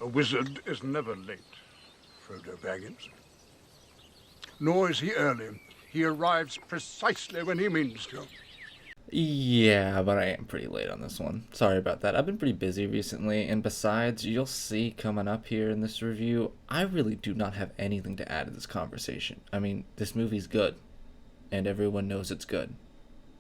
A wizard is never late, Frodo Baggins. Nor is he early. He arrives precisely when he means to. Yeah, but I am pretty late on this one. Sorry about that. I've been pretty busy recently, and besides, you'll see coming up here in this review, I really do not have anything to add to this conversation. I mean, this movie's good, and everyone knows it's good,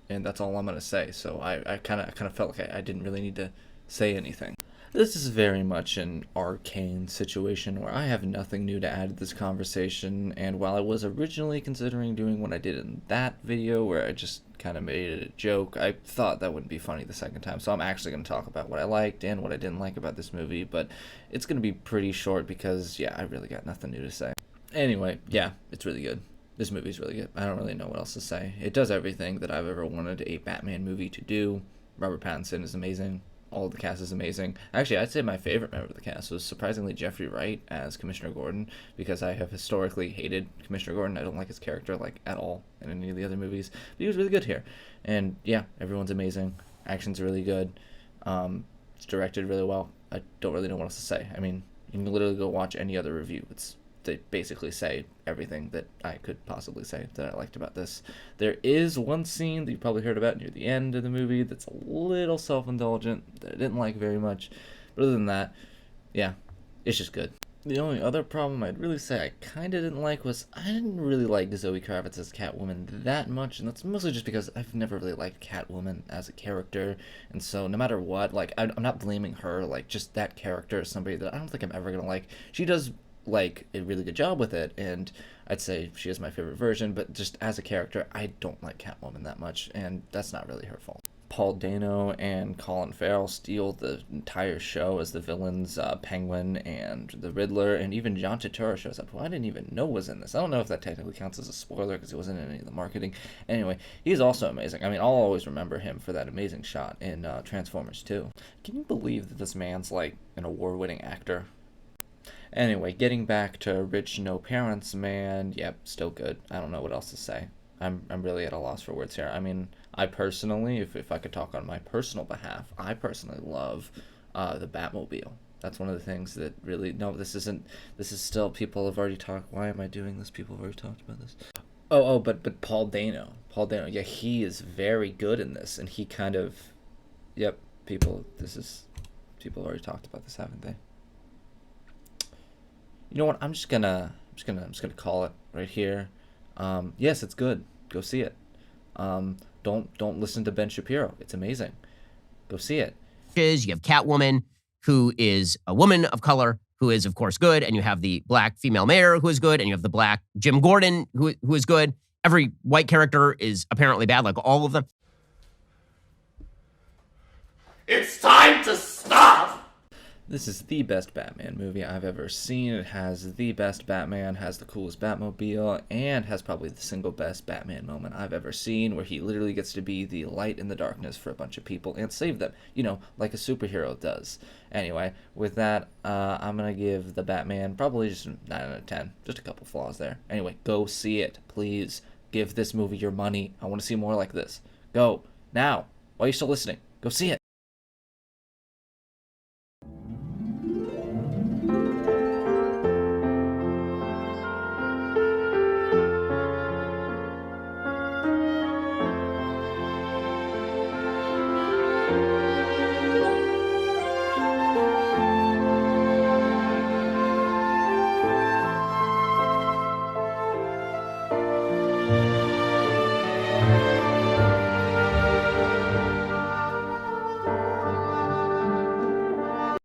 and that's all I'm gonna say. So I kind of felt like I didn't really need to say anything. This is very much an arcane situation where I have nothing new to add to this conversation, and while I was originally considering doing what I did in that video where I just kind of made it a joke, I thought that wouldn't be funny the second time, so I'm actually going to talk about what I liked and what I didn't like about this movie, but it's going to be pretty short because, yeah, I really got nothing new to say. Anyway, yeah, it's really good. This movie's really good. I don't really know what else to say. It does everything that I've ever wanted a Batman movie to do. Robert Pattinson is amazing. All of the cast is amazing. Actually, I'd say my favorite member of the cast was surprisingly Jeffrey Wright as Commissioner Gordon, because I have historically hated Commissioner Gordon. I don't like his character, like, at all in any of the other movies. But he was really good here. And, yeah, everyone's amazing. Action's really good. It's directed really well. I don't really know what else to say. I mean, you can literally go watch any other review. They basically say everything that I could possibly say that I liked about this. There is one scene that you probably heard about near the end of the movie that's a little self-indulgent that I didn't like very much. But other than that, yeah, it's just good. The only other problem I'd really say I kind of didn't like was I didn't really like Zoe Kravitz as Catwoman that much, and that's mostly just because I've never really liked Catwoman as a character, and so no matter what, like, I'm not blaming her, like, just that character is somebody that I don't think I'm ever gonna like. She does like a really good job with it, and I'd say she is my favorite version, but just as a character, I don't like Catwoman that much, and that's not really her fault. Paul Dano and Colin Farrell steal the entire show as the villains, Penguin and the Riddler, and even John Turturro shows up, who I didn't even know was in this. I don't know if that technically counts as a spoiler because he wasn't in any of the marketing. Anyway, he's also amazing. I mean, I'll always remember him for that amazing shot in Transformers 2. Can you believe that this man's like an award-winning actor? Anyway, getting back to Rich No Parents Man, yep, still good. I don't know what else to say. I'm really at a loss for words here. I mean, I personally, if I could talk on my personal behalf, I personally love the Batmobile. That's one of the things that really, no, this isn't, this is still, people have already talked, why am I doing this? People have already talked about this. But Paul Dano, yeah, he is very good in this, and he kind of, yep, people, people have already talked about this, haven't they? You know what? I'm just gonna call it right here. Yes, it's good. Go see it. Don't listen to Ben Shapiro. It's amazing. Go see it. You have Catwoman, who is a woman of color, who is, of course, good, and you have the black female mayor, who is good, and you have the black Jim Gordon, who is good. Every white character is apparently bad, like all of them. It's time to stop! This is the best Batman movie I've ever seen. It has the best Batman, has the coolest Batmobile, and has probably the single best Batman moment I've ever seen, where he literally gets to be the light in the darkness for a bunch of people and save them, you know, like a superhero does. Anyway, with that, I'm going to give the Batman probably just a 9 out of 10. Just a couple flaws there. Anyway, go see it, please. Give this movie your money. I want to see more like this. Go, now, while you're still listening. Go see it.